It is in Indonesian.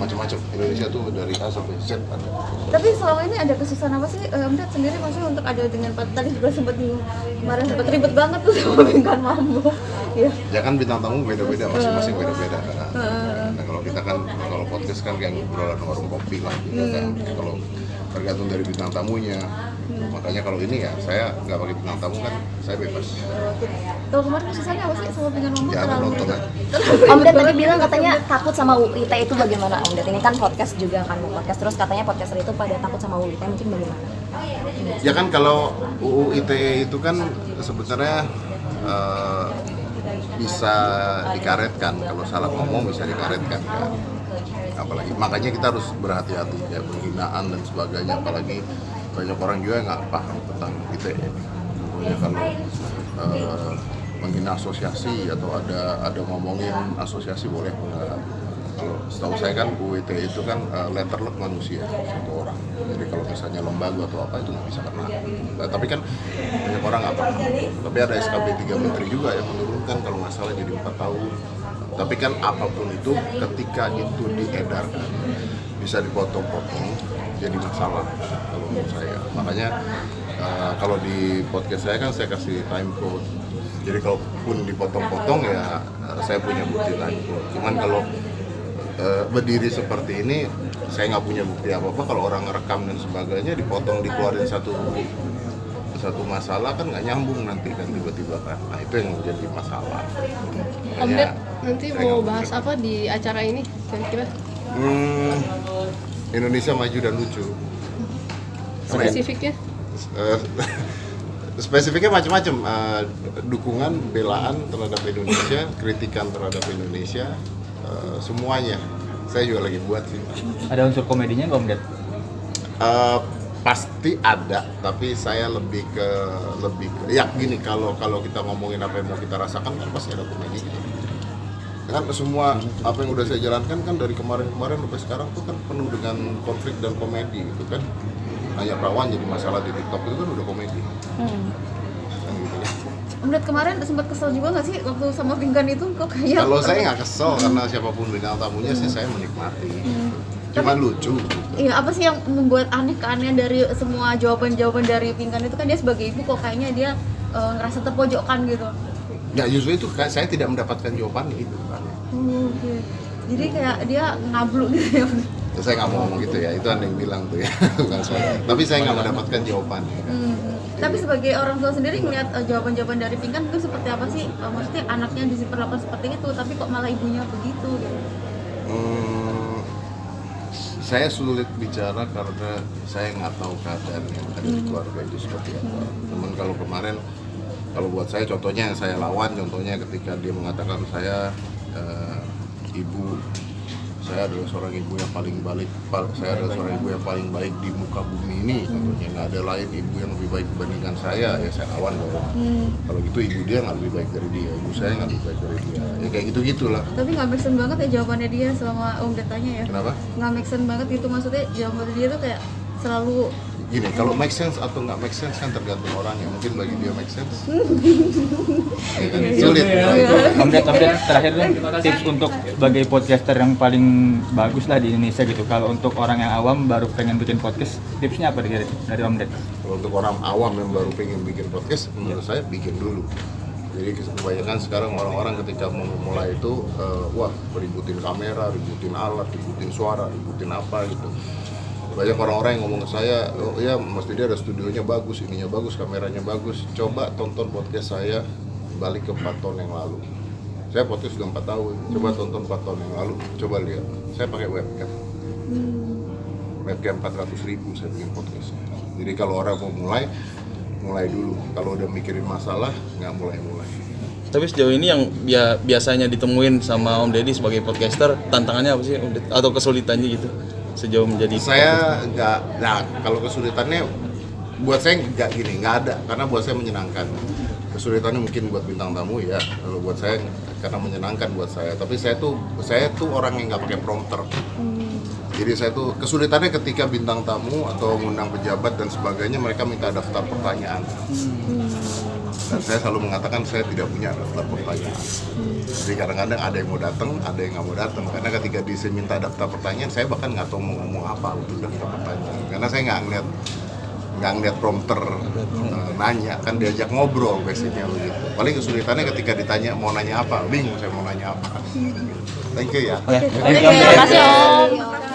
macam-macam. Indonesia tuh dari A sampai Z ada. Tapi selama ini ada kesusahan apa sih Om Ded sendiri maksudnya untuk ada dengan tadi juga sempat kemarin sempat ribet banget tuh sama Bintang Mambo. Iya. Ya kan bintang tamu beda-beda, masing-masing beda-beda. Nah, kalau kita kan kalau podcast kan kayak ngobrolan warung kopi lah gitu kan. Kalau tergantung dari bintang tamunya. Makanya kalau ini ya saya nggak pakai bintang tamu kan saya bebas. Kalau kemarin kesusahannya apa sih sama Bintang Mambo? Ya nonton aja. Om Ded tadi bilang katanya takut sama UU ITE itu bagaimana Om Ded? Ini kan podcast juga kan mau podcast terus katanya podcaster itu pada takut sama UU ITE mungkin bagaimana? Ya kan kalau UU ITE itu kan sebenarnya bisa dikaretkan, kalau salah ngomong bisa dikaretkan kan. Apalagi makanya kita harus berhati-hati ya penghinaan dan sebagainya, apalagi banyak orang juga nggak paham tentang ITE. Contohnya kalau menghina asosiasi atau ada ngomongin asosiasi boleh nggak? Kalau setahu saya kan UU ITE itu kan letterlek manusia satu orang. Jadi kalau misalnya lembaga atau apa itu nggak bisa kena. Nah, tapi kan banyak orang nggak paham. Tapi ada SKB 3 Menteri juga yang menurunkan kalau nggak salah jadi 4 tahun. Tapi kan apapun itu ketika itu diedarkan bisa dipotong-potong jadi masalah kalau menurut saya. Makanya kalau di podcast saya kan saya kasih time code. Jadi kalaupun dipotong-potong ya saya punya bukti time code. Cuman kalau berdiri seperti ini saya nggak punya bukti apa-apa. Kalau orang ngerekam dan sebagainya dipotong dikeluarin satu masalah kan nggak nyambung nanti kan tiba-tiba kan. Nah itu yang menjadi masalah. Om Ded nanti mau bahas apa di acara ini kira-kira? Indonesia maju dan lucu. Spesifiknya? Spesifiknya macam-macam. Dukungan, belaan terhadap Indonesia, kritikan terhadap Indonesia, semuanya. Saya juga lagi buat sih. Ada unsur komedinya nggak Om Ded? Pasti ada, tapi saya lebih ke ya gini, kalau kita ngomongin apa yang mau kita rasakan kan pasti ada komedi gitu. Kan semua apa yang udah saya jalankan kan dari kemarin sampai sekarang tuh kan penuh dengan konflik dan komedi gitu kan. Hanya perawan jadi masalah di TikTok itu kan udah komedi. Kan gitu ya. Om Ded kemarin sempat kesel juga nggak sih waktu sama Pinkan itu kok kayak? Kalau saya nggak kesel karena siapapun bintang tamunya sih saya menikmati. Cuman lucu. Gitu. Iya, apa sih yang membuat keanehan dari semua jawaban-jawaban dari Pinkan itu kan dia sebagai ibu kok kayaknya dia ngerasa terpojokkan gitu. Ya justru itu saya tidak mendapatkan jawaban itu kan. Oke. Jadi kayak dia ngablu gitu ya. Saya nggak mau ngomong gitu ya, itu Anda yang bilang tuh ya. Bukan saya. Tapi saya nggak mendapatkan jawabannya. Kan? Tapi sebagai orang tua sendiri melihat jawaban-jawaban dari Pinkan itu seperti apa sih? Maksudnya anaknya diperlakukan seperti itu, tapi kok malah ibunya begitu gitu. Saya sulit bicara karena saya nggak tahu keadaan yang ada di keluarga itu seperti apa. Namun kalau kemarin, kalau buat saya contohnya yang saya lawan, contohnya ketika dia mengatakan saya ibu, saya adalah seorang ibu yang paling baik di muka bumi ini. Contohnya nggak ada lain ibu yang lebih baik dibandingkan saya, ya saya lawan dong. Kalau gitu ibu dia nggak lebih baik dari dia, ibu saya nggak lebih baik dari dia. Ya kayak gitu-gitulah. Tapi nggak make sense banget ya jawabannya dia selama Om Ded tanya ya. Kenapa? Nggak make sense banget gitu, maksudnya jawaban dia tuh kayak selalu Gini, kalau make sense atau nggak make sense kan tergantung orangnya. Mungkin bagi dia make sense. Ya kan? Sulit. Om Ded terakhir dong tips untuk sebagai podcaster yang paling bagus lah di Indonesia gitu. Kalau untuk orang yang awam baru pengen bikin podcast, tipsnya apa dari Om Ded? Kalau untuk orang awam yang baru pengen bikin podcast, menurut saya bikin dulu. Jadi kebanyakan sekarang orang-orang ketika mau mulai itu, wah ributin kamera, ributin alat, ributin suara, ributin apa gitu. Banyak orang-orang yang ngomong ke saya, oh ya mesti dia ada studionya bagus, ininya bagus, kameranya bagus. Coba tonton podcast saya balik ke 4 tahun yang lalu. Saya podcast sudah 4 tahun, coba tonton 4 tahun yang lalu, coba lihat. Saya pakai webcam. Webcam 400.000 saya bikin podcastnya. Jadi kalau orang mau mulai dulu. Kalau udah mikirin masalah, nggak mulai-mulai. Tapi sejauh ini yang biasanya ditemuin sama Om Deddy sebagai podcaster, tantangannya apa sih Om Deddy? Atau kesulitannya gitu? Sejauh menjadi Saya nggak, nah kalau kesulitannya buat saya nggak ada, karena buat saya menyenangkan. Kesulitannya mungkin buat bintang tamu ya, kalau buat saya karena menyenangkan buat saya. Tapi saya tuh orang yang nggak pakai prompter. Jadi saya tuh kesulitannya ketika bintang tamu atau ngundang pejabat dan sebagainya, mereka minta daftar pertanyaan. Dan saya selalu mengatakan saya tidak punya daftar pertanyaan. Jadi kadang-kadang ada yang mau datang, ada yang nggak mau datang. Karena ketika minta daftar pertanyaan, saya bahkan nggak tahu mau ngomong apa untuk daftar pertanyaan. Karena saya nggak ngeliat prompter nanya, kan diajak ngobrol basicnya begitu. Paling kesulitannya ketika ditanya mau nanya apa, bingung saya mau nanya apa. Thank you ya. Oke. Terima kasih Om.